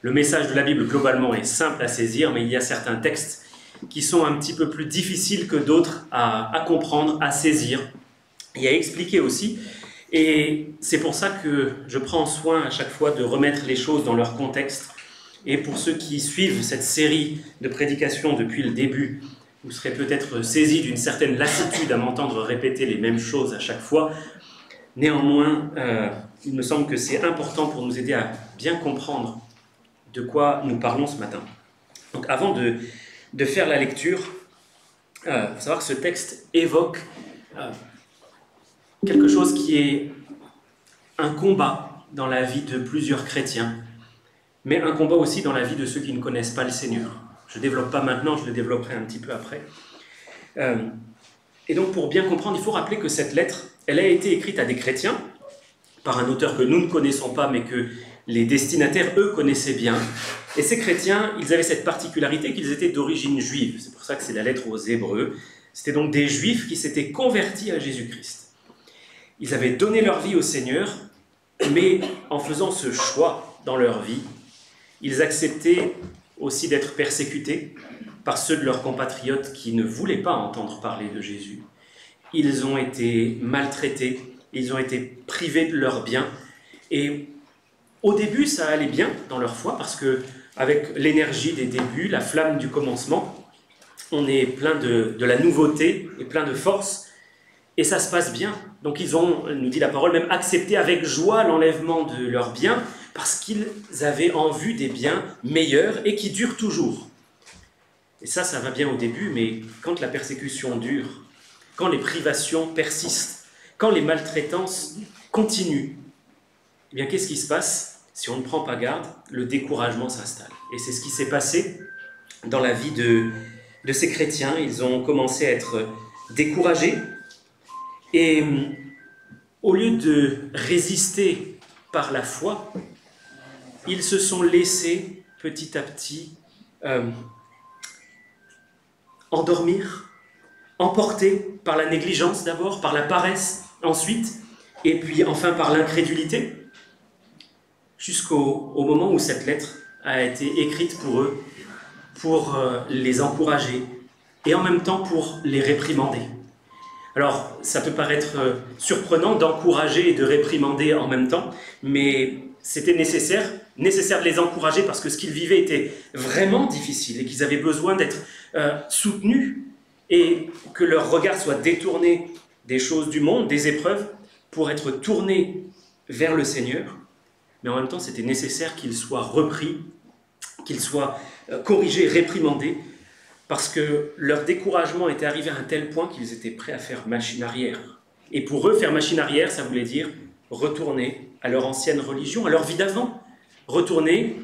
Le message de la Bible, globalement, est simple à saisir, mais il y a certains textes qui sont un petit peu plus difficiles que d'autres à comprendre, à saisir et à expliquer aussi. Et c'est pour ça que je prends soin à chaque fois de remettre les choses dans leur contexte. Et pour ceux qui suivent cette série de prédications depuis le début, vous serez peut-être saisis d'une certaine lassitude à m'entendre répéter les mêmes choses à chaque fois. Néanmoins, il me semble que c'est important pour nous aider à bien comprendre de quoi nous parlons ce matin. Donc avant de faire la lecture, il faut savoir que ce texte évoque quelque chose qui est un combat dans la vie de plusieurs chrétiens, mais un combat aussi dans la vie de ceux qui ne connaissent pas le Seigneur. Je ne développe pas maintenant, je le développerai un petit peu après. Et donc pour bien comprendre, il faut rappeler que cette lettre, elle a été écrite à des chrétiens, par un auteur que nous ne connaissons pas, mais que les destinataires, eux, connaissaient bien. Et ces chrétiens, ils avaient cette particularité qu'ils étaient d'origine juive. C'est pour ça que c'est la lettre aux Hébreux. C'était donc des Juifs qui s'étaient convertis à Jésus-Christ. Ils avaient donné leur vie au Seigneur, mais en faisant ce choix dans leur vie, ils acceptaient aussi d'être persécutés par ceux de leurs compatriotes qui ne voulaient pas entendre parler de Jésus. Ils ont été maltraités, ils ont été privés de leurs biens. Et au début, ça allait bien dans leur foi, parce que avec l'énergie des débuts, la flamme du commencement, on est plein de la nouveauté et plein de force, et ça se passe bien. Donc ils ont, nous dit la parole, même accepté avec joie l'enlèvement de leurs biens, parce qu'ils avaient en vue des biens meilleurs et qui durent toujours. Et ça va bien au début, mais quand la persécution dure, quand les privations persistent, quand les maltraitances continuent, eh bien qu'est-ce qui se passe? Si on ne prend pas garde, le découragement s'installe. Et c'est ce qui s'est passé dans la vie de ces chrétiens. Ils ont commencé à être découragés, et au lieu de résister par la foi, ils se sont laissés petit à petit endormir, emportés par la négligence d'abord, par la paresse ensuite, et puis enfin par l'incrédulité, jusqu'au moment où cette lettre a été écrite pour eux, pour les encourager, et en même temps pour les réprimander. Alors, ça peut paraître surprenant d'encourager et de réprimander en même temps, mais c'était nécessaire de les encourager parce que ce qu'ils vivaient était vraiment difficile et qu'ils avaient besoin d'être soutenus et que leur regard soit détourné des choses du monde, des épreuves, pour être tournés vers le Seigneur. Mais en même temps, c'était nécessaire qu'ils soient repris, qu'ils soient corrigés, réprimandés, parce que leur découragement était arrivé à un tel point qu'ils étaient prêts à faire machine arrière. Et pour eux, faire machine arrière, ça voulait dire retourner à leur ancienne religion, à leur vie d'avant, retourner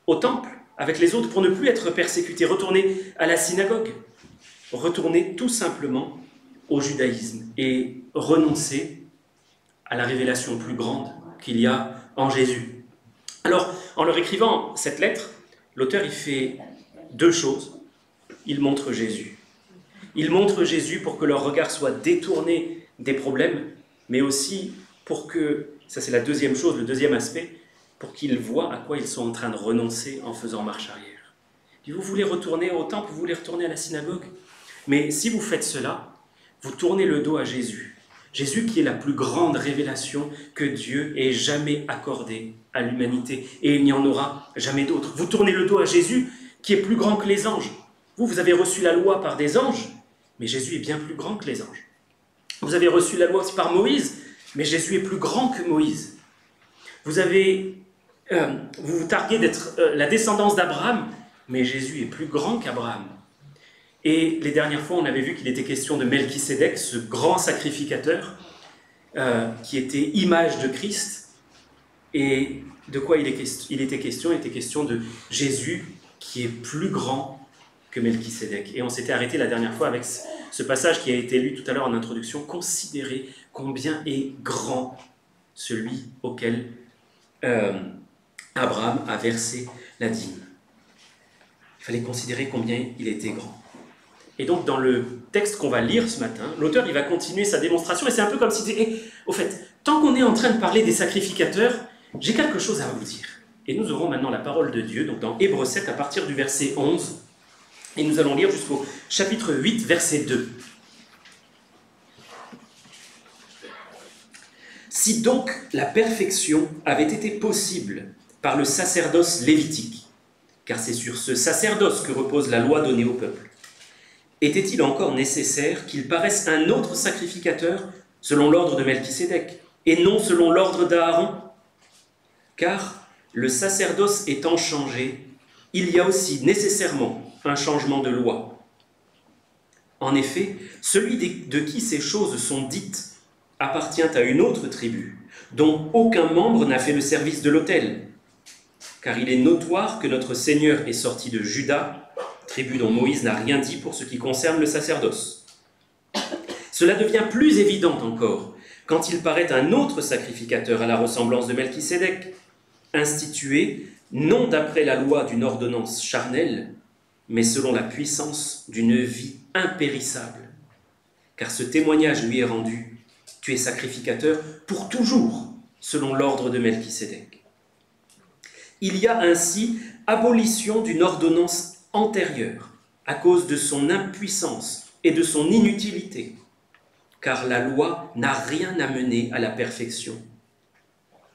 au temple avec les autres pour ne plus être persécutés, retourner à la synagogue, retourner tout simplement au judaïsme et renoncer à la révélation plus grande qu'il y a en Jésus. Alors, en leur écrivant cette lettre, l'auteur il fait deux choses. Il montre Jésus. Il montre Jésus pour que leur regard soit détourné des problèmes, mais aussi pour que, ça c'est la deuxième chose, le deuxième aspect, pour qu'ils voient à quoi ils sont en train de renoncer en faisant marche arrière. Vous voulez retourner au temple, vous voulez retourner à la synagogue, mais si vous faites cela, vous tournez le dos à Jésus. Jésus qui est la plus grande révélation que Dieu ait jamais accordée à l'humanité, et il n'y en aura jamais d'autre. Vous tournez le dos à Jésus qui est plus grand que les anges. Vous avez reçu la loi par des anges, mais Jésus est bien plus grand que les anges. Vous avez reçu la loi aussi par Moïse, mais Jésus est plus grand que Moïse. Vous vous targuez d'être la descendance d'Abraham, mais Jésus est plus grand qu'Abraham. Et les dernières fois, on avait vu qu'il était question de Melchisédek, ce grand sacrificateur, qui était image de Christ. Et de quoi il était question? Il était question de Jésus qui est plus grand que Melchisédek. Et on s'était arrêté la dernière fois avec ce passage qui a été lu tout à l'heure en introduction. Considérez combien est grand celui auquel Abraham a versé la dîme. Il fallait considérer combien il était grand. Et donc dans le texte qu'on va lire ce matin, l'auteur il va continuer sa démonstration, et c'est un peu comme s'il disait au fait, tant qu'on est en train de parler des sacrificateurs, j'ai quelque chose à vous dire. Et nous aurons maintenant la parole de Dieu, donc dans Hébreux 7 à partir du verset 11, et nous allons lire jusqu'au chapitre 8, verset 2. Si donc la perfection avait été possible par le sacerdoce lévitique, car c'est sur ce sacerdoce que repose la loi donnée au peuple, était-il encore nécessaire qu'il paraisse un autre sacrificateur selon l'ordre de Melchisédek, et non selon l'ordre d'Aaron? Car le sacerdoce étant changé, il y a aussi nécessairement un changement de loi. En effet, celui de qui ces choses sont dites appartient à une autre tribu, dont aucun membre n'a fait le service de l'autel. Car il est notoire que notre Seigneur est sorti de Juda, tribu dont Moïse n'a rien dit pour ce qui concerne le sacerdoce. Cela devient plus évident encore quand il paraît un autre sacrificateur à la ressemblance de Melchisédek, institué non d'après la loi d'une ordonnance charnelle, mais selon la puissance d'une vie impérissable. Car ce témoignage lui est rendu: tu es sacrificateur pour toujours, selon l'ordre de Melchisédek. Il y a ainsi abolition d'une ordonnance antérieure, à cause de son impuissance et de son inutilité, car la loi n'a rien amené à la perfection,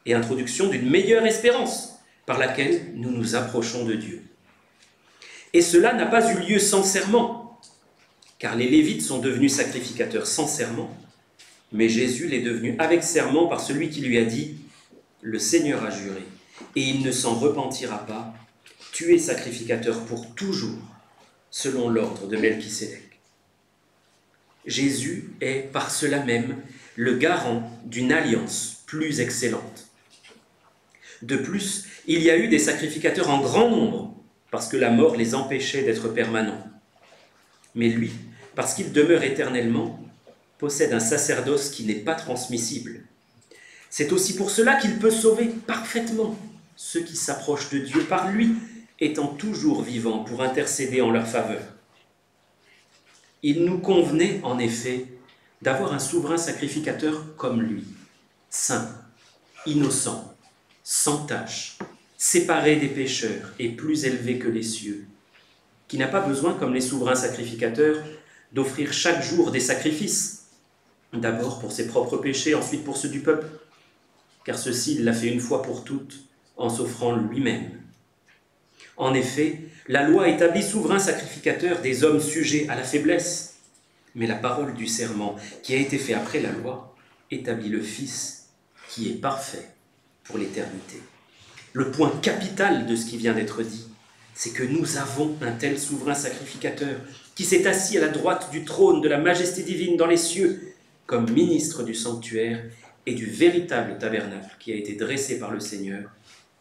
et introduction d'une meilleure espérance, par laquelle nous nous approchons de Dieu. Et cela n'a pas eu lieu sans serment, car les Lévites sont devenus sacrificateurs sans serment, mais Jésus l'est devenu avec serment par celui qui lui a dit « Le Seigneur a juré, et il ne s'en repentira pas, tu es sacrificateur pour toujours, selon l'ordre de Melchisédek. » Jésus est par cela même le garant d'une alliance plus excellente. De plus, il y a eu des sacrificateurs en grand nombre, parce que la mort les empêchait d'être permanents. Mais lui, parce qu'il demeure éternellement, possède un sacerdoce qui n'est pas transmissible. C'est aussi pour cela qu'il peut sauver parfaitement ceux qui s'approchent de Dieu par lui, étant toujours vivant pour intercéder en leur faveur. Il nous convenait en effet d'avoir un souverain sacrificateur comme lui, saint, innocent, sans tache, séparé des pécheurs et plus élevé que les cieux, qui n'a pas besoin, comme les souverains sacrificateurs, d'offrir chaque jour des sacrifices, d'abord pour ses propres péchés, ensuite pour ceux du peuple, car ceci il l'a fait une fois pour toutes, en s'offrant lui-même. En effet, la loi établit souverain sacrificateur des hommes sujets à la faiblesse, mais la parole du serment, qui a été fait après la loi, établit le Fils, qui est parfait pour l'éternité. Le point capital de ce qui vient d'être dit, c'est que nous avons un tel souverain sacrificateur qui s'est assis à la droite du trône de la majesté divine dans les cieux, comme ministre du sanctuaire et du véritable tabernacle qui a été dressé par le Seigneur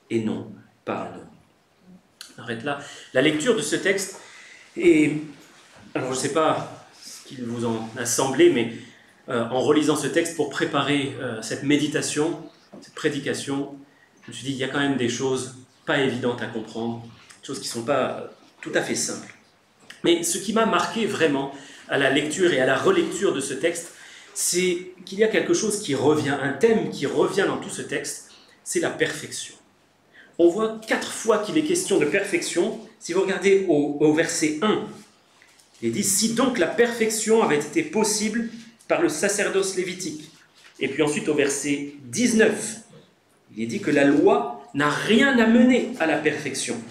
et non par un homme. On arrête là la lecture de ce texte. Et alors je ne sais pas ce qu'il vous en a semblé, mais en relisant ce texte pour préparer cette méditation, cette prédication, je me suis dit il y a quand même des choses pas évidentes à comprendre, des choses qui ne sont pas tout à fait simples. Mais ce qui m'a marqué vraiment à la lecture et à la relecture de ce texte, c'est qu'il y a quelque chose qui revient, un thème qui revient dans tout ce texte, c'est la perfection. On voit 4 fois qu'il est question de perfection. Si vous regardez au verset 1, il dit « Si donc la perfection avait été possible par le sacerdoce lévitique ». Et puis ensuite au verset 19, il est dit que la loi n'a rien amené à la perfection.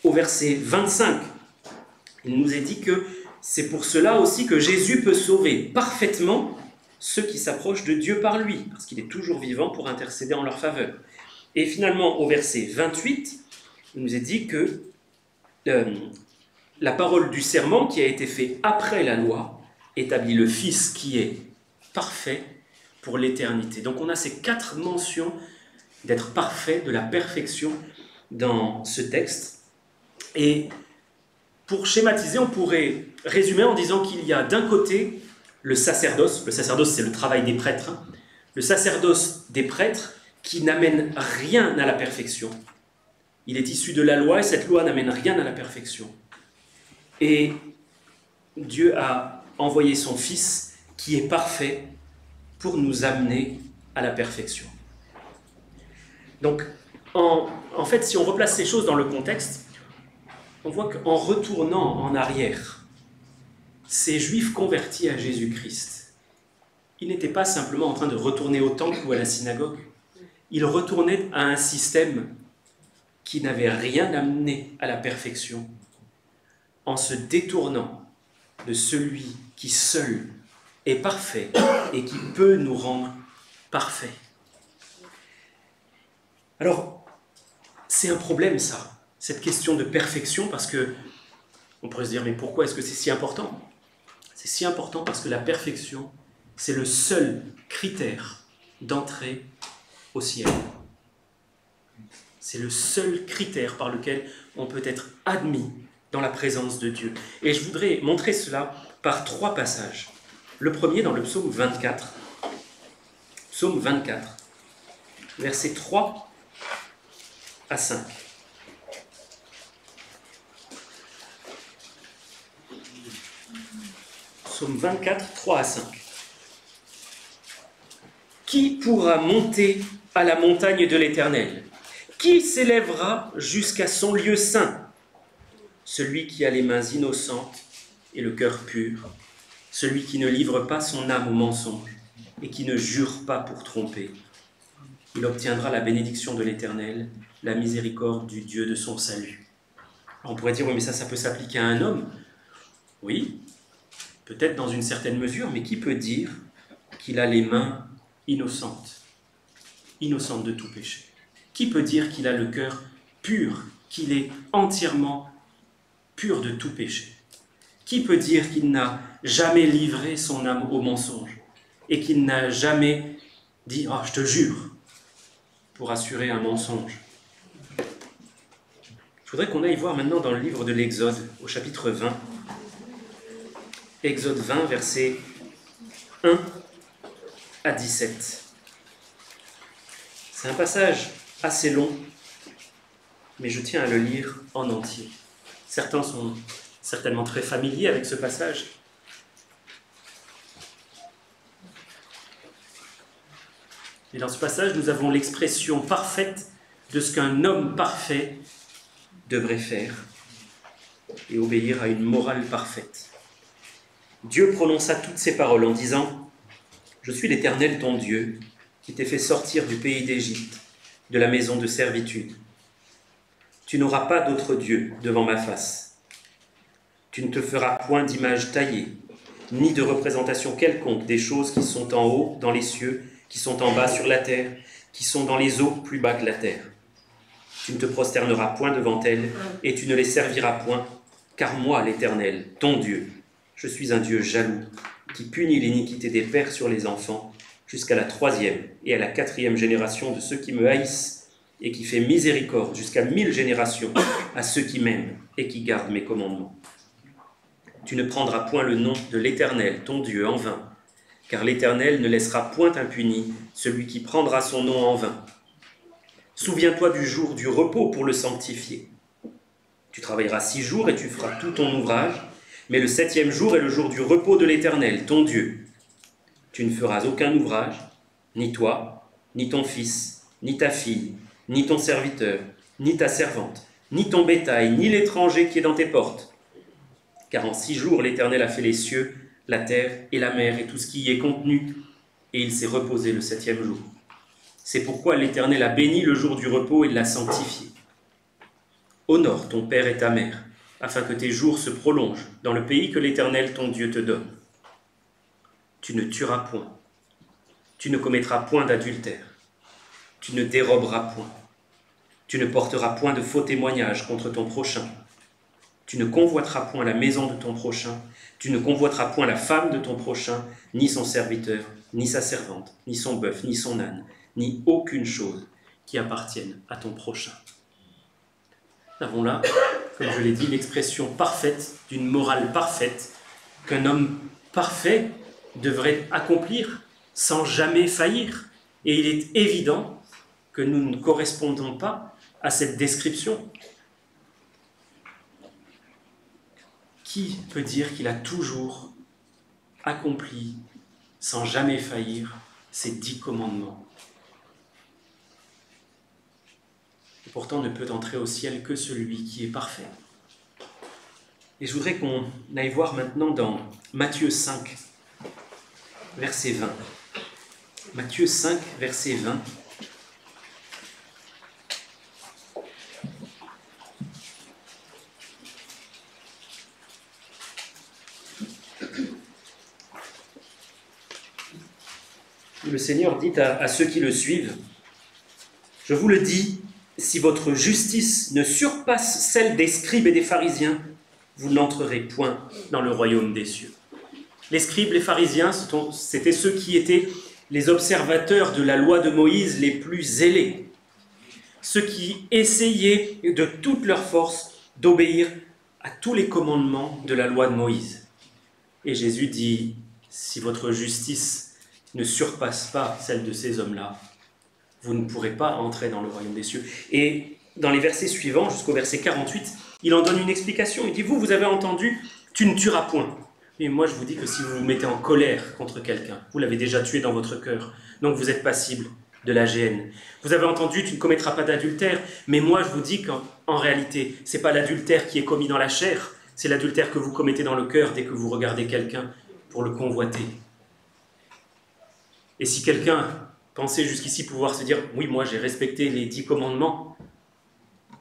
Au verset 25, il nous est dit que c'est pour cela aussi que Jésus peut sauver parfaitement ceux qui s'approchent de Dieu par lui, parce qu'il est toujours vivant pour intercéder en leur faveur. Et finalement, au verset 28, il nous est dit que la parole du serment qui a été fait après la loi établit le Fils qui est parfait pour l'éternité. Donc on a ces 4 mentions d'être parfait, de la perfection dans ce texte. Et pour schématiser, on pourrait résumer en disant qu'il y a d'un côté le sacerdoce c'est le travail des prêtres, le sacerdoce des prêtres qui n'amène rien à la perfection. Il est issu de la loi et cette loi n'amène rien à la perfection. Et Dieu a envoyé son Fils qui est parfait pour nous amener à la perfection. Donc, En fait, si on replace ces choses dans le contexte, on voit qu'en retournant en arrière, ces Juifs convertis à Jésus-Christ, ils n'étaient pas simplement en train de retourner au temple ou à la synagogue, ils retournaient à un système qui n'avait rien amené à la perfection, en se détournant de celui qui seul est parfait et qui peut nous rendre parfaits. Alors, c'est un problème ça, cette question de perfection, parce que on pourrait se dire, mais pourquoi est-ce que c'est si important? C'est si important parce que la perfection, c'est le seul critère d'entrée au ciel. C'est le seul critère par lequel on peut être admis dans la présence de Dieu. Et je voudrais montrer cela par 3 passages. Le premier dans le psaume 24. Psaume 24, versets 3 à 5. Psaume 24, 3 à 5. Qui pourra monter à la montagne de l'Éternel? Qui s'élèvera jusqu'à son lieu saint? Celui qui a les mains innocentes et le cœur pur, celui qui ne livre pas son âme au mensonge et qui ne jure pas pour tromper. Il obtiendra la bénédiction de l'Éternel, la miséricorde du Dieu de son salut. Alors on pourrait dire, oui, mais ça peut s'appliquer à un homme. Oui, peut-être dans une certaine mesure, mais qui peut dire qu'il a les mains innocentes de tout péché? Qui peut dire qu'il a le cœur pur, qu'il est entièrement pur de tout péché? Qui peut dire qu'il n'a jamais livré son âme au mensonge et qu'il n'a jamais dit « Ah, je te jure » pour assurer un mensonge? Je voudrais qu'on aille voir maintenant dans le livre de l'Exode, au chapitre 20. Exode 20, versets 1 à 17. C'est un passage assez long, mais je tiens à le lire en entier. Certains sont certainement très familiers avec ce passage. Et dans ce passage, nous avons l'expression parfaite de ce qu'un homme parfait devrait faire et obéir à une morale parfaite. Dieu prononça toutes ces paroles en disant « Je suis l'Éternel ton Dieu, qui t'ai fait sortir du pays d'Égypte, de la maison de servitude. Tu n'auras pas d'autre Dieu devant ma face. Tu ne te feras point d'image taillée, ni de représentation quelconque des choses qui sont en haut dans les cieux, qui sont en bas sur la terre, qui sont dans les eaux plus bas que la terre. Tu ne te prosterneras point devant elles, et tu ne les serviras point, car moi, l'Éternel, ton Dieu, je suis un Dieu jaloux, qui punit l'iniquité des pères sur les enfants, jusqu'à la 3e et à la 4e génération de ceux qui me haïssent, et qui fait miséricorde jusqu'à 1000 générations à ceux qui m'aiment et qui gardent mes commandements. Tu ne prendras point le nom de l'Éternel, ton Dieu, en vain, car l'Éternel ne laissera point impuni celui qui prendra son nom en vain. Souviens-toi du jour du repos pour le sanctifier. Tu travailleras 6 jours et tu feras tout ton ouvrage, mais le 7e jour est le jour du repos de l'Éternel, ton Dieu. Tu ne feras aucun ouvrage, ni toi, ni ton fils, ni ta fille, ni ton serviteur, ni ta servante, ni ton bétail, ni l'étranger qui est dans tes portes. Car en 6 jours l'Éternel a fait les cieux, la terre et la mer et tout ce qui y est contenu, et il s'est reposé le 7e jour. C'est pourquoi l'Éternel a béni le jour du repos et l'a sanctifié. Honore ton père et ta mère, afin que tes jours se prolongent dans le pays que l'Éternel ton Dieu te donne. Tu ne tueras point, tu ne commettras point d'adultère, tu ne déroberas point, tu ne porteras point de faux témoignages contre ton prochain, tu ne convoiteras point la maison de ton prochain, tu ne convoiteras point la femme de ton prochain, ni son serviteur, ni sa servante, ni son bœuf, ni son âne, ni aucune chose qui appartienne à ton prochain. Nous avons là, comme je l'ai dit, l'expression parfaite d'une morale parfaite qu'un homme parfait devrait accomplir sans jamais faillir. Et il est évident que nous ne correspondons pas à cette description. Qui peut dire qu'il a toujours accompli, sans jamais faillir, ces 10 commandements? et pourtant ne peut entrer au ciel que celui qui est parfait. Et je voudrais qu'on aille voir maintenant dans Matthieu 5, verset 20. Matthieu 5, verset 20. Le Seigneur dit à ceux qui le suivent, « Je vous le dis, si votre justice ne surpasse celle des scribes et des pharisiens, vous n'entrerez point dans le royaume des cieux. » Les scribes, les pharisiens, c'était ceux qui étaient les observateurs de la loi de Moïse les plus zélés, ceux qui essayaient de toute leur force d'obéir à tous les commandements de la loi de Moïse. Et Jésus dit, si votre justice ne surpasse pas celle de ces hommes-là, vous ne pourrez pas entrer dans le royaume des cieux. Et dans les versets suivants, jusqu'au verset 48, il en donne une explication. Il dit, vous avez entendu, tu ne tueras point. Et moi, je vous dis que si vous vous mettez en colère contre quelqu'un, vous l'avez déjà tué dans votre cœur, donc vous êtes passible de la gêne. Vous avez entendu, tu ne commettras pas d'adultère, mais moi, je vous dis qu'en réalité, ce n'est pas l'adultère qui est commis dans la chair, c'est l'adultère que vous commettez dans le cœur dès que vous regardez quelqu'un pour le convoiter. Et si quelqu'un pensait jusqu'ici pouvoir se dire « Oui, moi j'ai respecté les 10 commandements »,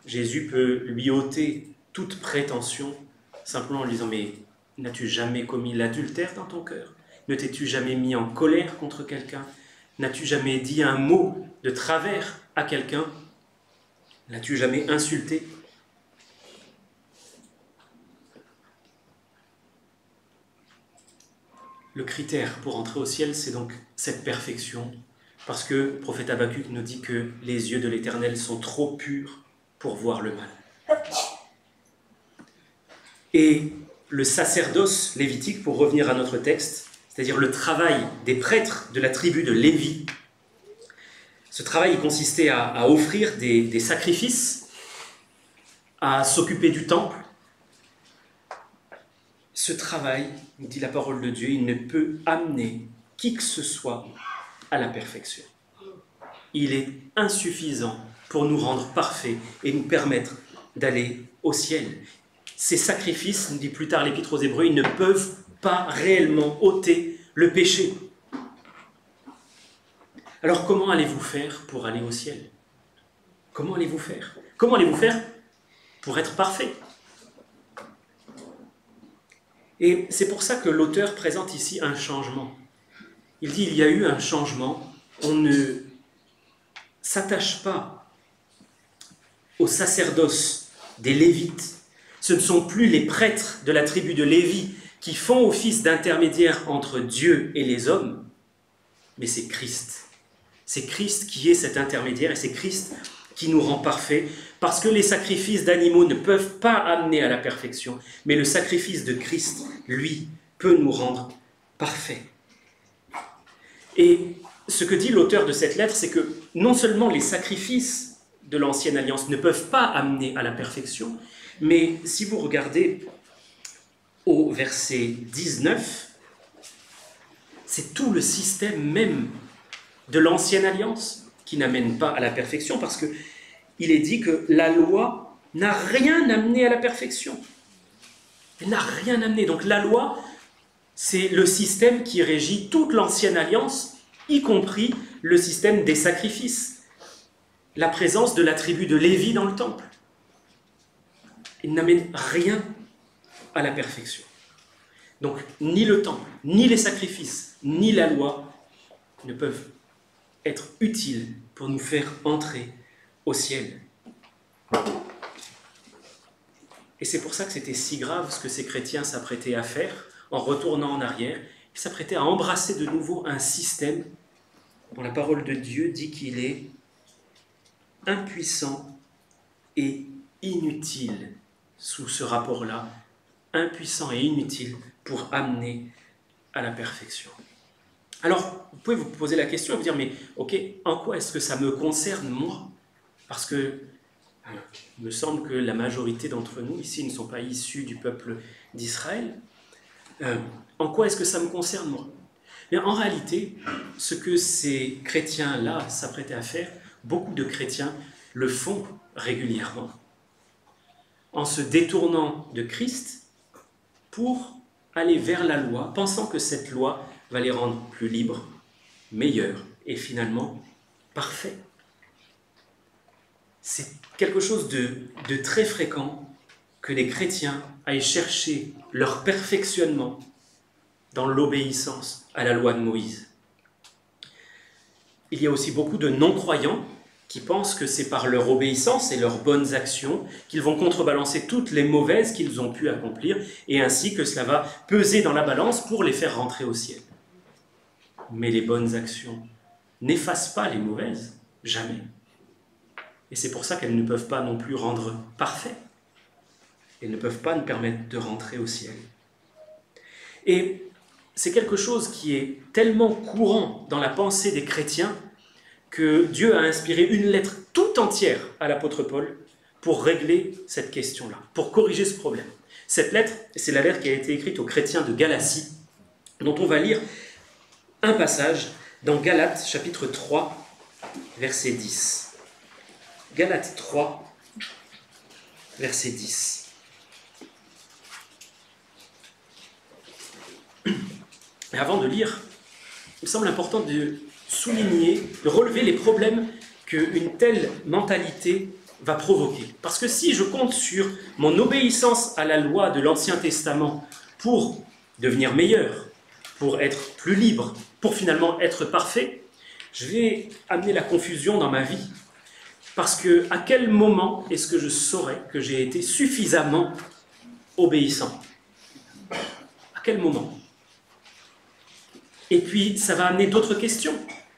Jésus peut lui ôter toute prétention simplement en lui disant « Mais n'as-tu jamais commis l'adultère dans ton cœur? Ne t'es-tu jamais mis en colère contre quelqu'un? N'as-tu jamais dit un mot de travers à quelqu'un? N'as-tu jamais insulté ?» Le critère pour entrer au ciel, c'est donc cette perfection, parce que le prophète Habacuc nous dit que les yeux de l'Éternel sont trop purs pour voir le mal. Et le sacerdoce lévitique, pour revenir à notre texte, c'est-à-dire le travail des prêtres de la tribu de Lévi, ce travail il consistait à offrir des sacrifices, à s'occuper du temple. Ce travail, nous dit la parole de Dieu, il ne peut amener qui que ce soit à la perfection. Il est insuffisant pour nous rendre parfaits et nous permettre d'aller au ciel. Ces sacrifices, nous dit plus tard l'Épître aux Hébreux, ils ne peuvent pas réellement ôter le péché. Alors comment allez-vous faire pour aller au ciel? Comment allez-vous faire? Comment allez-vous faire pour être parfait? Et c'est pour ça que l'auteur présente ici un changement. Il dit, il y a eu un changement, on ne s'attache pas au sacerdoce des Lévites. Ce ne sont plus les prêtres de la tribu de Lévi qui font office d'intermédiaire entre Dieu et les hommes, mais c'est Christ. C'est Christ qui est cet intermédiaire et c'est Christ qui nous rend parfaits, parce que les sacrifices d'animaux ne peuvent pas amener à la perfection, mais le sacrifice de Christ, lui, peut nous rendre parfaits. Et ce que dit l'auteur de cette lettre, c'est que non seulement les sacrifices de l'Ancienne Alliance ne peuvent pas amener à la perfection, mais si vous regardez au verset 19, c'est tout le système même de l'Ancienne Alliance qui n'amène pas à la perfection, parce qu'il est dit que la loi n'a rien amené à la perfection. Elle n'a rien amené. Donc la loi, c'est le système qui régit toute l'Ancienne Alliance, y compris le système des sacrifices. La présence de la tribu de Lévi dans le temple. Il n'amène rien à la perfection. Donc ni le temple, ni les sacrifices, ni la loi ne peuvent être utiles pour nous faire entrer au ciel. Et c'est pour ça que c'était si grave ce que ces chrétiens s'apprêtaient à faire en retournant en arrière. Ils s'apprêtaient à embrasser de nouveau un système dont la parole de Dieu dit qu'il est impuissant et inutile sous ce rapport-là, impuissant et inutile pour amener à la perfection. Alors, vous pouvez vous poser la question et vous dire, mais ok, en quoi est-ce que ça me concerne moi? Parce que il me semble que la majorité d'entre nous ici ne sont pas issus du peuple d'Israël. En quoi est-ce que ça me concerne moi? Mais en réalité, ce que ces chrétiens-là s'apprêtaient à faire, beaucoup de chrétiens le font régulièrement, en se détournant de Christ pour aller vers la loi, pensant que cette loi va les rendre plus libres, meilleurs et finalement parfaits. C'est quelque chose de très fréquent que les chrétiens aillent chercher leur perfectionnement dans l'obéissance à la loi de Moïse. Il y a aussi beaucoup de non-croyants qui pensent que c'est par leur obéissance et leurs bonnes actions qu'ils vont contrebalancer toutes les mauvaises qu'ils ont pu accomplir, et ainsi que cela va peser dans la balance pour les faire rentrer au ciel. Mais les bonnes actions n'effacent pas les mauvaises, jamais. Et c'est pour ça qu'elles ne peuvent pas non plus rendre parfaits. Elles ne peuvent pas nous permettre de rentrer au ciel. Et c'est quelque chose qui est tellement courant dans la pensée des chrétiens que Dieu a inspiré une lettre tout entière à l'apôtre Paul pour régler cette question-là, pour corriger ce problème. Cette lettre, c'est la lettre qui a été écrite aux chrétiens de Galatie, dont on va lire un passage dans Galates, chapitre 3, verset 10. Galates 3, verset 10. Et avant de lire, il me semble important de souligner, de relever les problèmes qu'une telle mentalité va provoquer. Parce que si je compte sur mon obéissance à la loi de l'Ancien Testament pour devenir meilleur, pour être plus libre, pour finalement être parfait, je vais amener la confusion dans ma vie. Parce que à quel moment est-ce que je saurais que j'ai été suffisamment obéissant? À quel moment? Et puis, ça va amener d'autres questions,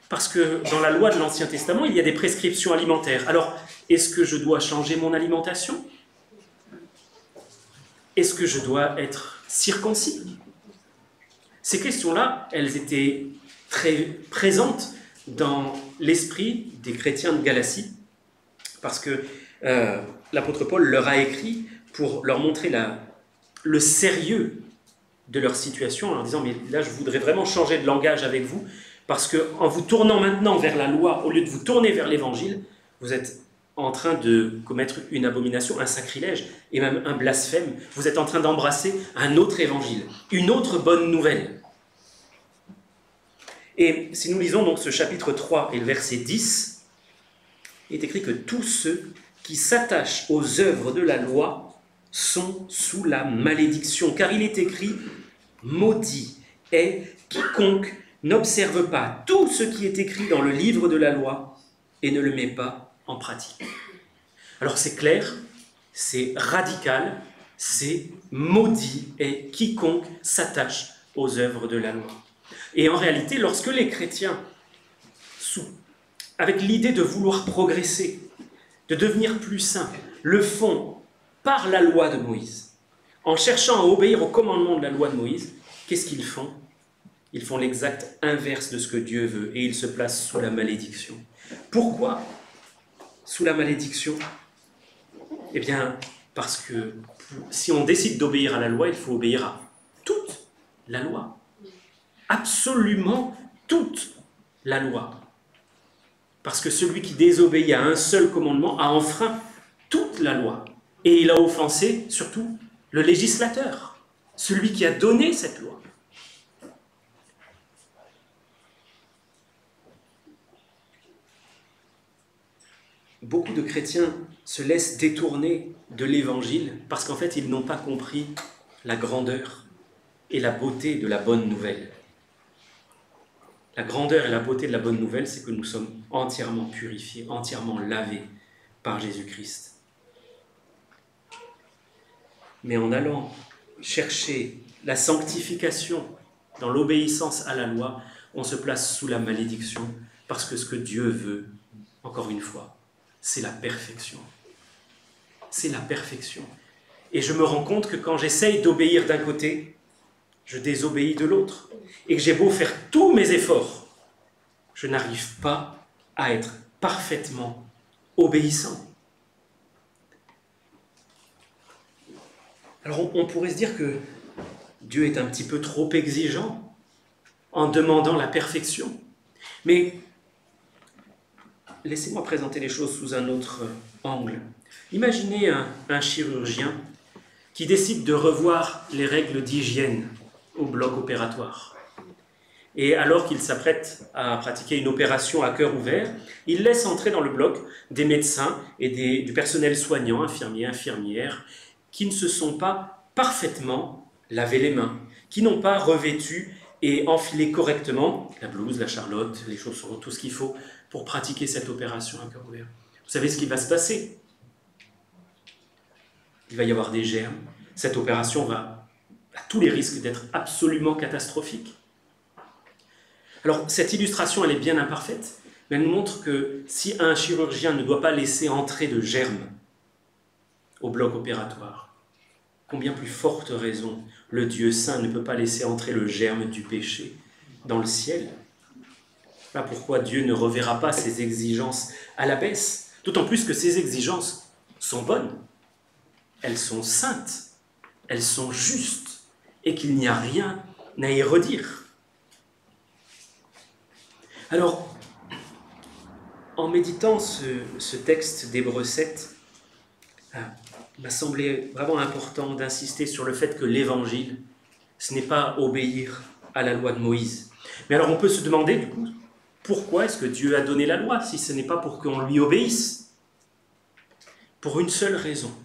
parce que dans la loi de l'Ancien Testament, il y a des prescriptions alimentaires. Alors, est-ce que je dois changer mon alimentation? Est-ce que je dois être circoncis? Ces questions-là, elles étaient très présentes dans l'esprit des chrétiens de Galatie, parce que l'apôtre Paul leur a écrit pour leur montrer le sérieux de leur situation, en leur disant « mais là, je voudrais vraiment changer de langage avec vous, parce qu'en vous tournant maintenant vers la loi, au lieu de vous tourner vers l'évangile, vous êtes en train de commettre une abomination, un sacrilège, et même un blasphème. Vous êtes en train d'embrasser un autre évangile, une autre bonne nouvelle. » Et si nous lisons donc ce chapitre 3 et le verset 10, il est écrit que tous ceux qui s'attachent aux œuvres de la loi sont sous la malédiction, car il est écrit « Maudit est quiconque n'observe pas tout ce qui est écrit dans le livre de la loi et ne le met pas en pratique. » Alors c'est clair, c'est radical, c'est « Maudit est quiconque s'attache aux œuvres de la loi ». Et en réalité, lorsque les chrétiens, avec l'idée de vouloir progresser, de devenir plus saints, le font par la loi de Moïse, en cherchant à obéir au commandement de la loi de Moïse, qu'est-ce qu'ils font? Ils font l'exact inverse de ce que Dieu veut et ils se placent sous la malédiction. Pourquoi sous la malédiction? Eh bien, parce que si on décide d'obéir à la loi, il faut obéir à toute la loi. Absolument toute la loi. Parce que celui qui désobéit à un seul commandement a enfreint toute la loi. Et il a offensé, surtout, le législateur, celui qui a donné cette loi. Beaucoup de chrétiens se laissent détourner de l'évangile parce qu'en fait, ils n'ont pas compris la grandeur et la beauté de la bonne nouvelle. La grandeur et la beauté de la bonne nouvelle, c'est que nous sommes entièrement purifiés, entièrement lavés par Jésus-Christ. Mais en allant chercher la sanctification dans l'obéissance à la loi, on se place sous la malédiction parce que ce que Dieu veut, encore une fois, c'est la perfection. C'est la perfection. Et je me rends compte que quand j'essaye d'obéir d'un côté, je désobéis de l'autre. Et que j'ai beau faire tous mes efforts, je n'arrive pas à être parfaitement obéissant. Alors on pourrait se dire que Dieu est un petit peu trop exigeant en demandant la perfection. Mais laissez-moi présenter les choses sous un autre angle. Imaginez un chirurgien qui décide de revoir les règles d'hygiène au bloc opératoire. Et alors qu'il s'apprête à pratiquer une opération à cœur ouvert, il laisse entrer dans le bloc des médecins et du personnel soignant, infirmiers, infirmières, qui ne se sont pas parfaitement lavé les mains, qui n'ont pas revêtu et enfilé correctement la blouse, la charlotte, les chaussons, tout ce qu'il faut pour pratiquer cette opération à cœur ouvert. Vous savez ce qui va se passer? Il va y avoir des germes. Cette opération va à tous les risques d'être absolument catastrophique. Alors, cette illustration, elle est bien imparfaite, mais elle nous montre que si un chirurgien ne doit pas laisser entrer de germes au bloc opératoire, combien plus forte raison le Dieu saint ne peut pas laisser entrer le germe du péché dans le ciel. Voilà pourquoi Dieu ne reverra pas ses exigences à la baisse, d'autant plus que ces exigences sont bonnes, elles sont saintes, elles sont justes, et qu'il n'y a rien à y redire. Alors, en méditant ce texte d'Hébreux 7, il m'a semblé vraiment important d'insister sur le fait que l'évangile, ce n'est pas obéir à la loi de Moïse. Mais alors on peut se demander du coup, pourquoi est-ce que Dieu a donné la loi si ce n'est pas pour qu'on lui obéisse? Pour une seule raison.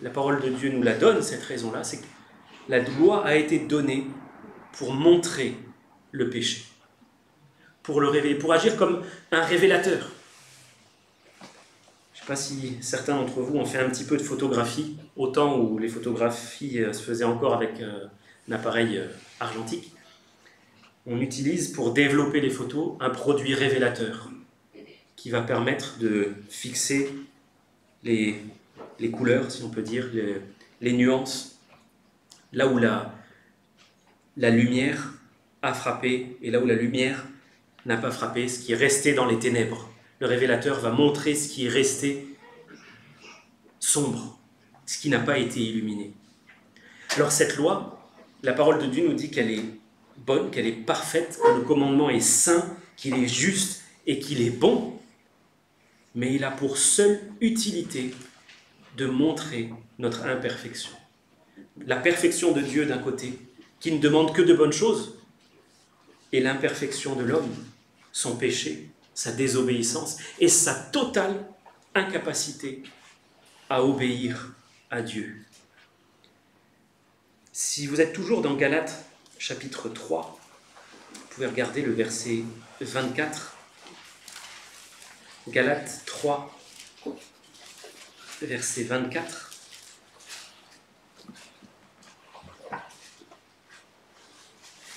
La parole de Dieu nous la donne, cette raison-là, c'est que la loi a été donnée pour montrer le péché, pour le révéler, pour agir comme un révélateur. Je ne sais pas si certains d'entre vous ont fait un petit peu de photographie, au temps où les photographies se faisaient encore avec un appareil argentique. On utilise pour développer les photos un produit révélateur qui va permettre de fixer les couleurs, si on peut dire, les nuances, là où la lumière a frappé et là où la lumière n'a pas frappé, ce qui est resté dans les ténèbres. Le révélateur va montrer ce qui est resté sombre, ce qui n'a pas été illuminé. Alors cette loi, la parole de Dieu nous dit qu'elle est bonne, qu'elle est parfaite, que le commandement est saint, qu'il est juste et qu'il est bon, mais il a pour seule utilité de montrer notre imperfection. La perfection de Dieu d'un côté, qui ne demande que de bonnes choses, et l'imperfection de l'homme, son péché, sa désobéissance et sa totale incapacité à obéir à Dieu. Si vous êtes toujours dans Galates chapitre 3, vous pouvez regarder le verset 24. Galates 3, verset 24.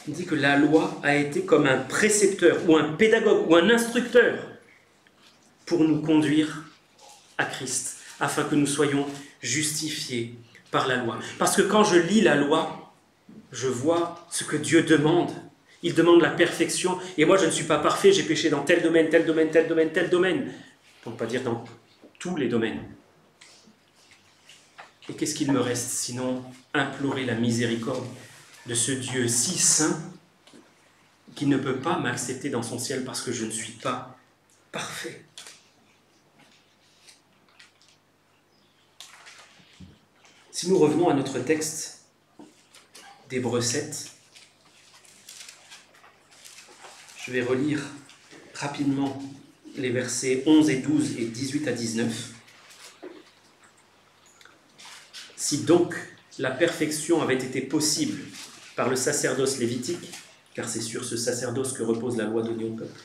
Il dit que la loi a été comme un précepteur ou un pédagogue ou un instructeur pour nous conduire à Christ, afin que nous soyons justifiés par la loi. Parce que quand je lis la loi, je vois ce que Dieu demande. Il demande la perfection. Et moi, je ne suis pas parfait, j'ai péché dans tel domaine, tel domaine, tel domaine, tel domaine. Pour ne pas dire dans tous les domaines. Et qu'est-ce qu'il me reste sinon implorer la miséricorde de ce Dieu si saint qui ne peut pas m'accepter dans son ciel parce que je ne suis pas parfait. Si nous revenons à notre texte d'Hébreux 7, je vais relire rapidement les versets 11 et 12 et 18 à 19. Si donc la perfection avait été possible par le sacerdoce lévitique, car c'est sur ce sacerdoce que repose la loi donnée au peuple,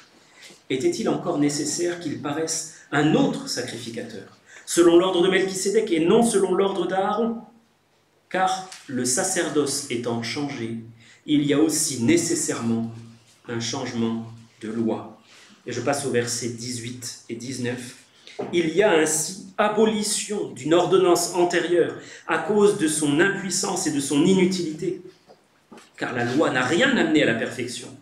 était-il encore nécessaire qu'il paraisse un autre sacrificateur, selon l'ordre de Melchisédek et non selon l'ordre d'Aaron? Car le sacerdoce étant changé, il y a aussi nécessairement un changement de loi. Et je passe aux versets 18 et 19. Il y a ainsi abolition d'une ordonnance antérieure à cause de son impuissance et de son inutilité, car la loi n'a rien amené à la perfection,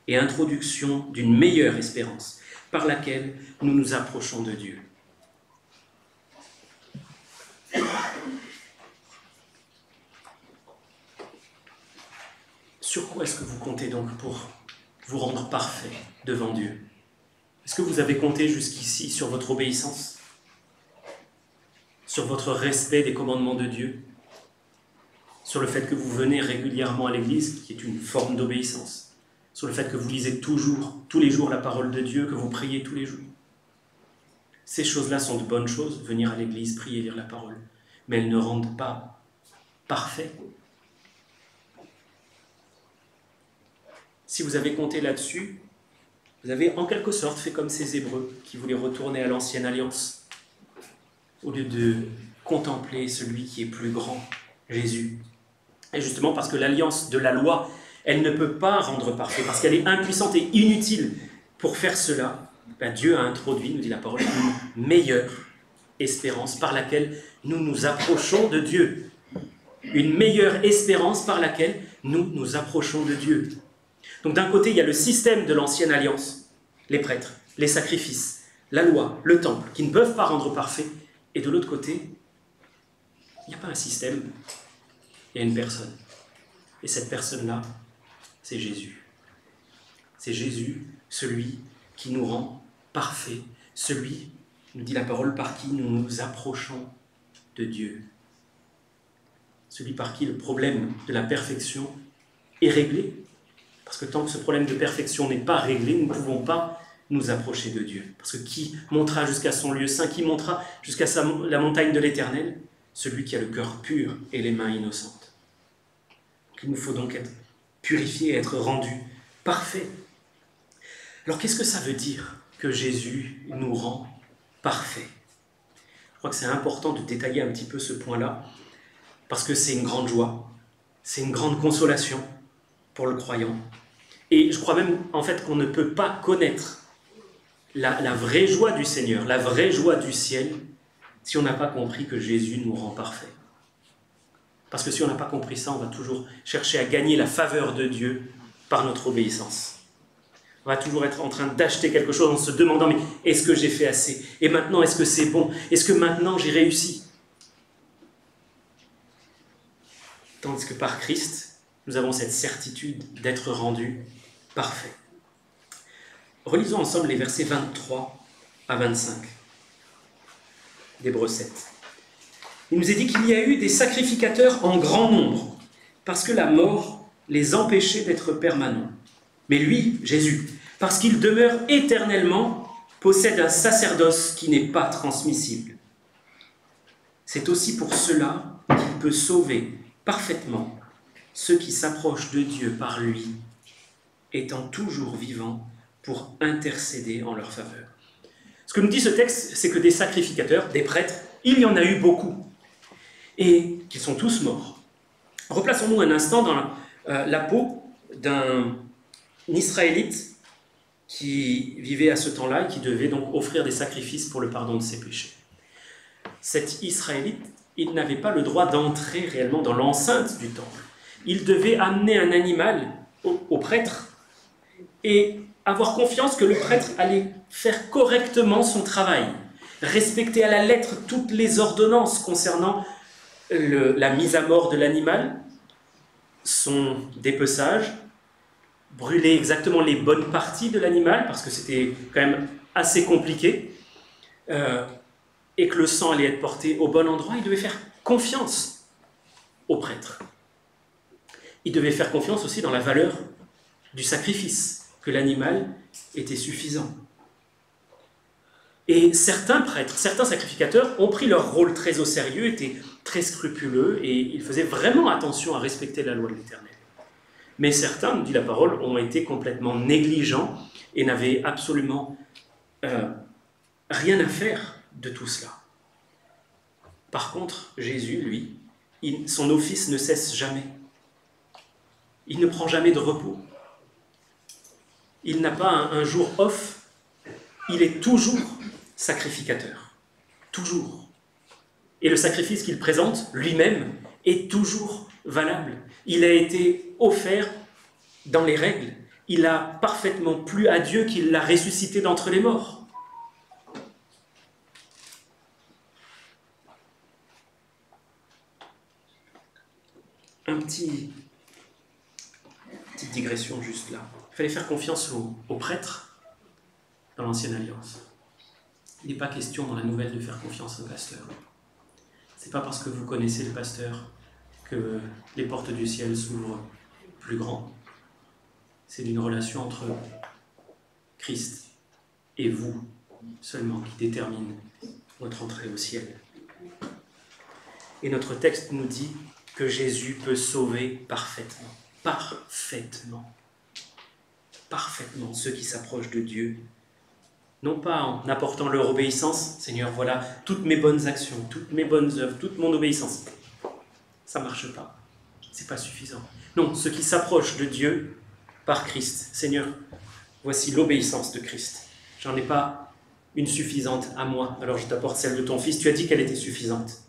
et introduction d'une meilleure espérance, par laquelle nous nous approchons de Dieu. Sur quoi est-ce que vous comptez donc pour vous rendre parfait devant Dieu? Est-ce que vous avez compté jusqu'ici sur votre obéissance? Sur votre respect des commandements de Dieu? Sur le fait que vous venez régulièrement à l'église, qui est une forme d'obéissance? Sur le fait que vous lisez toujours, tous les jours, la parole de Dieu, que vous priez tous les jours? Ces choses-là sont de bonnes choses, venir à l'église, prier, lire la parole. Mais elles ne rendent pas parfait. Si vous avez compté là-dessus, vous avez en quelque sorte fait comme ces Hébreux qui voulaient retourner à l'ancienne alliance, au lieu de contempler celui qui est plus grand, Jésus. Et justement parce que l'alliance de la loi, elle ne peut pas rendre parfait, parce qu'elle est impuissante et inutile pour faire cela, Dieu a introduit, nous dit la parole, une meilleure espérance par laquelle nous nous approchons de Dieu. Une meilleure espérance par laquelle nous nous approchons de Dieu. Donc d'un côté, il y a le système de l'ancienne alliance, les prêtres, les sacrifices, la loi, le temple, qui ne peuvent pas rendre parfait. Et de l'autre côté, il n'y a pas un système, il y a une personne. Et cette personne-là, c'est Jésus. C'est Jésus, celui qui nous rend parfaits, celui, nous dit la parole, par qui nous nous approchons de Dieu. Celui par qui le problème de la perfection est réglé. Parce que tant que ce problème de perfection n'est pas réglé, nous ne pouvons pas nous approcher de Dieu. Parce que qui montera jusqu'à son lieu saint, qui montera jusqu'à la montagne de l'Éternel? Celui qui a le cœur pur et les mains innocentes. Il nous faut donc être purifiés, être rendus parfaits. Alors qu'est-ce que ça veut dire que Jésus nous rend parfaits? Je crois que c'est important de détailler un petit peu ce point-là, parce que c'est une grande joie, c'est une grande consolation pour le croyant. Et je crois même en fait qu'on ne peut pas connaître la vraie joie du Seigneur, la vraie joie du ciel, si on n'a pas compris que Jésus nous rend parfaits. Parce que si on n'a pas compris ça, on va toujours chercher à gagner la faveur de Dieu par notre obéissance. On va toujours être en train d'acheter quelque chose en se demandant « mais est-ce que j'ai fait assez? Et maintenant, est-ce que c'est bon? Est-ce que maintenant j'ai réussi ?» Tandis que par Christ, nous avons cette certitude d'être rendus parfaits. Relisons ensemble les versets 23 à 25 d'Hébreux 7. Il nous est dit qu'il y a eu des sacrificateurs en grand nombre, parce que la mort les empêchait d'être permanents. Mais lui, Jésus, parce qu'il demeure éternellement, possède un sacerdoce qui n'est pas transmissible. C'est aussi pour cela qu'il peut sauver parfaitement ceux qui s'approchent de Dieu par lui, étant toujours vivants pour intercéder en leur faveur. Ce que nous dit ce texte, c'est que des sacrificateurs, des prêtres, il y en a eu beaucoup, et qu'ils sont tous morts. Replaçons-nous un instant dans la peau d'un Israélite qui vivait à ce temps-là et qui devait donc offrir des sacrifices pour le pardon de ses péchés. Cet Israélite, il n'avait pas le droit d'entrer réellement dans l'enceinte du temple. Il devait amener un animal au prêtre et avoir confiance que le prêtre allait faire correctement son travail, respecter à la lettre toutes les ordonnances concernant la mise à mort de l'animal, son dépeçage, brûler exactement les bonnes parties de l'animal, parce que c'était quand même assez compliqué, et que le sang allait être porté au bon endroit. Il devait faire confiance au prêtre. Il devait faire confiance aussi dans la valeur du sacrifice, que l'animal était suffisant. Et certains prêtres, certains sacrificateurs ont pris leur rôle très au sérieux, étaient très scrupuleux, et ils faisaient vraiment attention à respecter la loi de l'Éternel. Mais certains, nous dit la parole, ont été complètement négligents et n'avaient absolument rien à faire de tout cela. Par contre, Jésus, lui, son office ne cesse jamais. Il ne prend jamais de repos. Il n'a pas un jour off. Il est toujours sacrificateur. Toujours. Et le sacrifice qu'il présente lui-même est toujours valable. Il a été offert dans les règles. Il a parfaitement plu à Dieu qu'il l'a ressuscité d'entre les morts. Petite digression juste là. Il fallait faire confiance aux prêtres dans l'Ancienne Alliance. Il n'est pas question dans la nouvelle de faire confiance au pasteur. Ce n'est pas parce que vous connaissez le pasteur que les portes du ciel s'ouvrent plus grand. C'est une relation entre Christ et vous seulement qui détermine notre entrée au ciel. Et notre texte nous dit que Jésus peut sauver parfaitement, parfaitement ceux qui s'approchent de Dieu. Non pas en apportant leur obéissance, Seigneur, voilà toutes mes bonnes actions, toutes mes bonnes œuvres, toute mon obéissance. Ça ne marche pas, c'est pas suffisant. Non, ceux qui s'approchent de Dieu par Christ. Seigneur, voici l'obéissance de Christ. J'en ai pas une suffisante à moi, alors je t'apporte celle de ton Fils. Tu as dit qu'elle était suffisante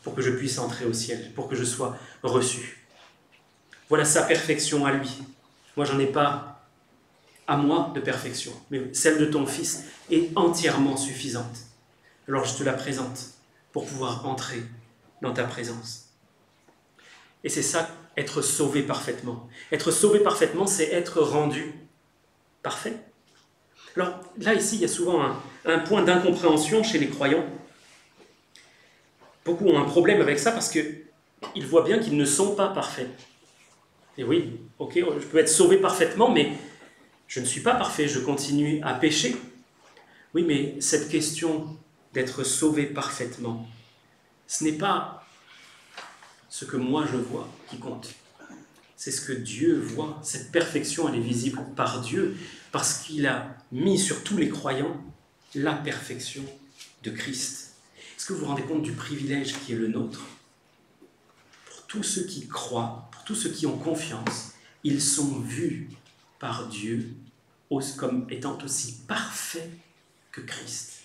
pour que je puisse entrer au ciel, pour que je sois reçu. Voilà sa perfection à lui. Moi, j'en ai pas à moi de perfection, mais celle de ton Fils est entièrement suffisante. Alors je te la présente pour pouvoir entrer dans ta présence. Et c'est ça, être sauvé parfaitement. Être sauvé parfaitement, c'est être rendu parfait. Alors là, ici, il y a souvent un point d'incompréhension chez les croyants. Beaucoup ont un problème avec ça parce qu'ils voient bien qu'ils ne sont pas parfaits. Et oui, ok, je peux être sauvé parfaitement, mais je ne suis pas parfait, je continue à pécher. Oui, mais cette question d'être sauvé parfaitement, ce n'est pas ce que moi je vois qui compte. C'est ce que Dieu voit. Cette perfection, elle est visible par Dieu, parce qu'il a mis sur tous les croyants la perfection de Christ. Est-ce que vous vous rendez compte du privilège qui est le nôtre? Pour tous ceux qui croient, pour tous ceux qui ont confiance, ils sont vus par Dieu comme étant aussi parfaits que Christ.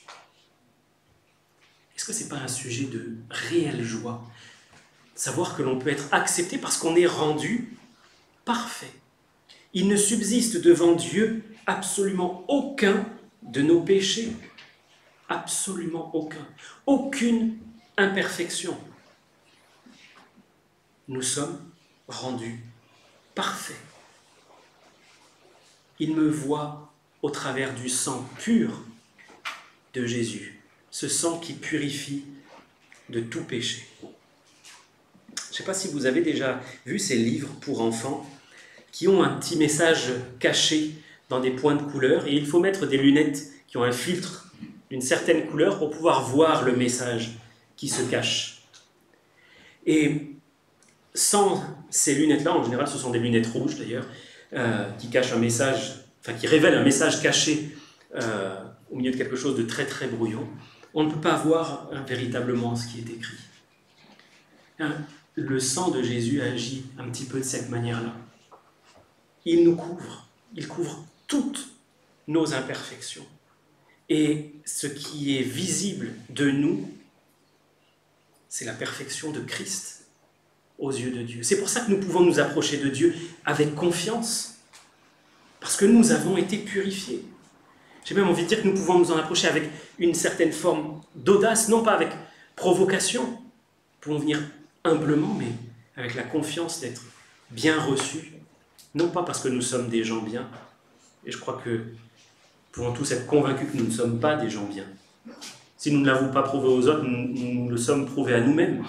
Est-ce que ce n'est pas un sujet de réelle joie? Savoir que l'on peut être accepté parce qu'on est rendu parfait. Il ne subsiste devant Dieu absolument aucun de nos péchés. Absolument aucun. Aucune imperfection. Nous sommes rendus parfaits. Il me voit au travers du sang pur de Jésus, ce sang qui purifie de tout péché. Je ne sais pas si vous avez déjà vu ces livres pour enfants qui ont un petit message caché dans des points de couleur, et il faut mettre des lunettes qui ont un filtre d'une certaine couleur pour pouvoir voir le message qui se cache. Et sans ces lunettes-là, en général ce sont des lunettes rouges d'ailleurs, qui cachent un message, enfin qui révèlent un message caché au milieu de quelque chose de très très brouillon, on ne peut pas voir véritablement ce qui est écrit. Le sang de Jésus agit un petit peu de cette manière-là. Il nous couvre, il couvre toutes nos imperfections. Et ce qui est visible de nous, c'est la perfection de Christ aux yeux de Dieu. C'est pour ça que nous pouvons nous approcher de Dieu avec confiance, parce que nous avons été purifiés. J'ai même envie de dire que nous pouvons nous en approcher avec une certaine forme d'audace, non pas avec provocation. Nous pouvons venir humblement, mais avec la confiance d'être bien reçus, non pas parce que nous sommes des gens bien, et je crois que nous pouvons tous être convaincus que nous ne sommes pas des gens bien. Si nous ne l'avons pas prouvé aux autres, nous le sommes prouvé à nous-mêmes.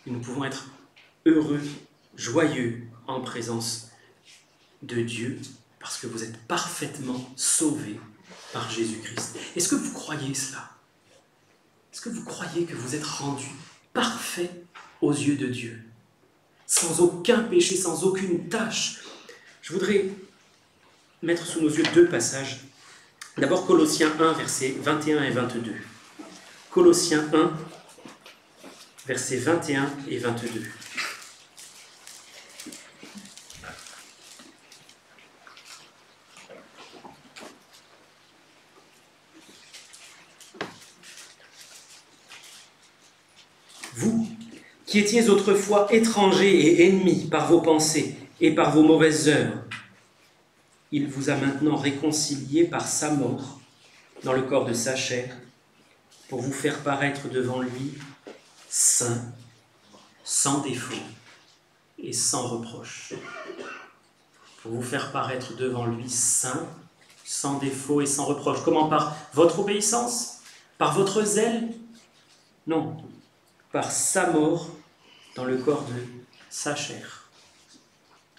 Et nous pouvons être heureux, joyeux en présence de Dieu, parce que vous êtes parfaitement sauvés par Jésus-Christ. Est-ce que vous croyez cela? Est-ce que vous croyez que vous êtes rendus parfaits aux yeux de Dieu, sans aucun péché, sans aucune tâche? Je voudrais mettre sous nos yeux deux passages. D'abord Colossiens 1, versets 21 et 22. Colossiens 1, versets 21 et 22. Vous, qui étiez autrefois étrangers et ennemis par vos pensées et par vos mauvaises œuvres, il vous a maintenant réconciliés par sa mort dans le corps de sa chair, pour vous faire paraître devant lui saint, sans défaut et sans reproche. Pour vous faire paraître devant lui saint, sans défaut et sans reproche. Comment? Par votre obéissance? Par votre zèle? Non, par sa mort dans le corps de sa chair,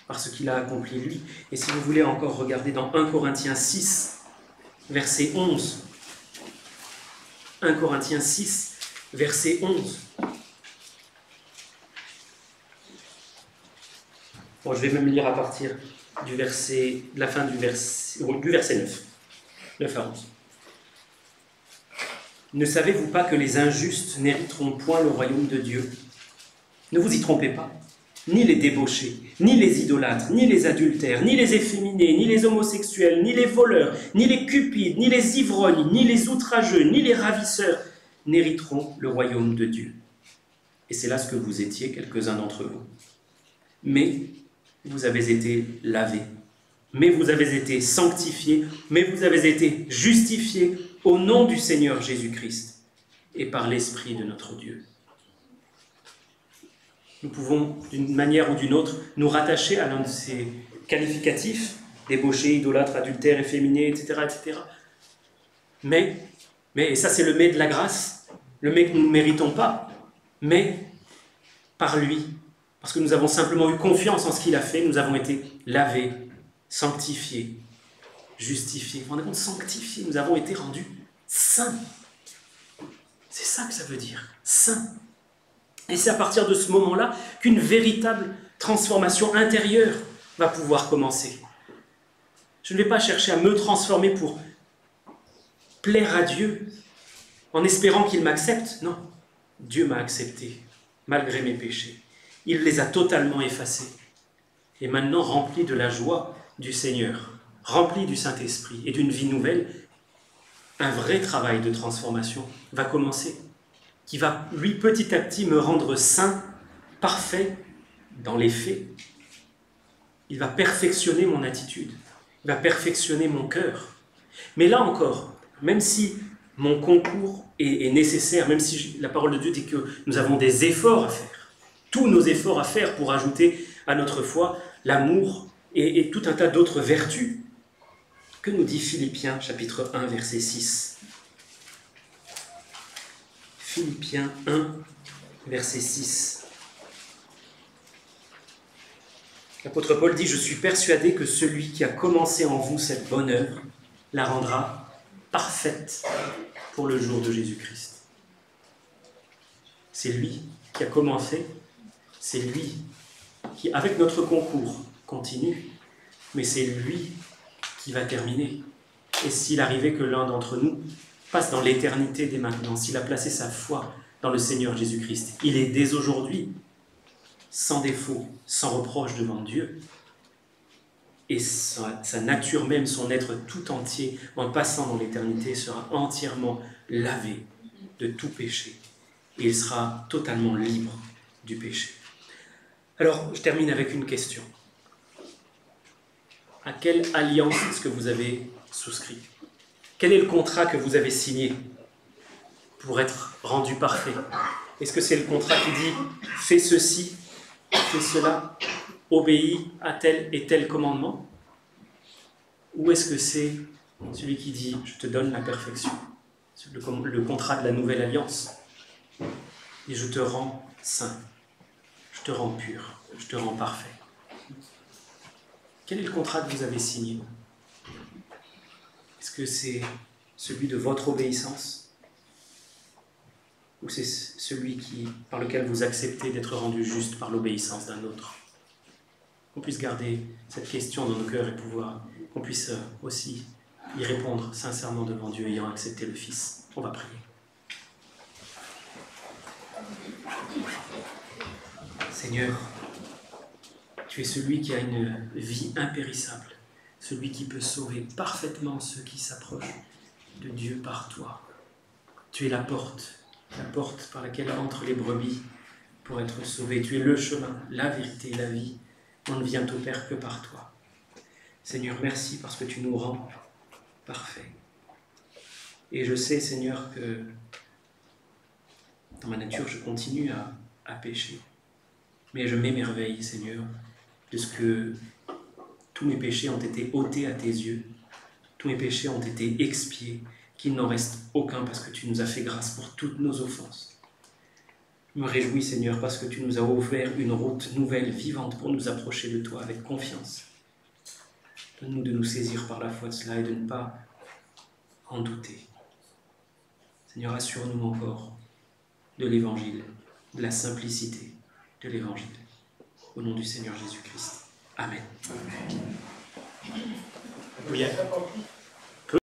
par ce qu'il a accompli lui. Et si vous voulez encore regarder dans 1 Corinthiens 6, verset 11, 1 Corinthiens 6, verset 11. Bon, je vais même lire à partir de la fin du verset 9, 9 à 11. Ne savez-vous pas que les injustes n'hériteront point le royaume de Dieu? Ne vous y trompez pas. Ni les débauchés, ni les idolâtres, ni les adultères, ni les efféminés, ni les homosexuels, ni les voleurs, ni les cupides, ni les ivrognes, ni les outrageux, ni les ravisseurs n'hériteront le royaume de Dieu. Et c'est là ce que vous étiez, quelques-uns d'entre vous. Mais vous avez été lavés, mais vous avez été sanctifiés, mais vous avez été justifiés au nom du Seigneur Jésus-Christ et par l'Esprit de notre Dieu. Nous pouvons, d'une manière ou d'une autre, nous rattacher à l'un de ces qualificatifs, débauchés, idolâtres, adultères, efféminés, etc., etc. Mais, et ça c'est le mais de la grâce, le mais que nous ne méritons pas, mais par lui, parce que nous avons simplement eu confiance en ce qu'il a fait, nous avons été lavés, sanctifiés, justifiés. Vous vous rendez compte, sanctifiés, nous avons été rendus saints. C'est ça que ça veut dire, saints. Et c'est à partir de ce moment-là qu'une véritable transformation intérieure va pouvoir commencer. Je ne vais pas chercher à me transformer pour plaire à Dieu en espérant qu'il m'accepte. Non, Dieu m'a accepté malgré mes péchés. Il les a totalement effacés. Et maintenant, rempli de la joie du Seigneur, rempli du Saint-Esprit et d'une vie nouvelle, un vrai travail de transformation va commencer, qui va, lui, petit à petit, me rendre saint, parfait dans les faits. Il va perfectionner mon attitude, il va perfectionner mon cœur. Mais là encore, même si mon concours est nécessaire, même si la parole de Dieu dit que nous avons des efforts à faire, tous nos efforts à faire pour ajouter à notre foi l'amour et tout un tas d'autres vertus, que nous dit Philippiens, chapitre 1, verset 6. Philippiens 1, verset 6. L'apôtre Paul dit « Je suis persuadé que celui qui a commencé en vous cette bonne œuvre la rendra parfaite pour le jour de Jésus-Christ. » C'est lui qui a commencé, c'est lui qui, avec notre concours, continue, mais c'est lui qui va terminer. Et s'il arrivait que l'un d'entre nous passe dans l'éternité dès maintenant, s'il a placé sa foi dans le Seigneur Jésus-Christ, il est dès aujourd'hui sans défaut, sans reproche devant Dieu, et sa nature même, son être tout entier, en passant dans l'éternité, sera entièrement lavé de tout péché, et il sera totalement libre du péché. Alors, je termine avec une question. À quelle alliance est-ce que vous avez souscrit? Quel est le contrat que vous avez signé pour être rendu parfait? Est-ce que c'est le contrat qui dit « fais ceci, fais cela, obéis à tel et tel commandement » ou est-ce que c'est celui qui dit « je te donne la perfection », le contrat de la nouvelle alliance, et je te rends saint, je te rends pur, je te rends parfait? Quel est le contrat que vous avez signé? Est-ce que c'est celui de votre obéissance? Ou c'est celui par lequel vous acceptez d'être rendu juste par l'obéissance d'un autre? Qu'on puisse garder cette question dans nos cœurs et qu'on puisse aussi y répondre sincèrement devant Dieu, ayant accepté le Fils. On va prier. Seigneur, tu es celui qui a une vie impérissable, celui qui peut sauver parfaitement ceux qui s'approchent de Dieu par toi. Tu es la porte par laquelle entrent les brebis pour être sauvés. Tu es le chemin, la vérité, la vie. On ne vient au Père que par toi. Seigneur, merci parce que tu nous rends parfaits. Et je sais, Seigneur, que dans ma nature, je continue à pécher. Mais je m'émerveille, Seigneur, de ce que tous mes péchés ont été ôtés à tes yeux. tous mes péchés ont été expiés, qu'il n'en reste aucun parce que tu nous as fait grâce pour toutes nos offenses. Je me réjouis, Seigneur, parce que tu nous as ouvert une route nouvelle, vivante, pour nous approcher de toi avec confiance. Donne-nous de nous saisir par la foi de cela et de ne pas en douter. Seigneur, assure-nous encore de l'Évangile, de la simplicité de l'Évangile. Au nom du Seigneur Jésus-Christ. Amen. Oui.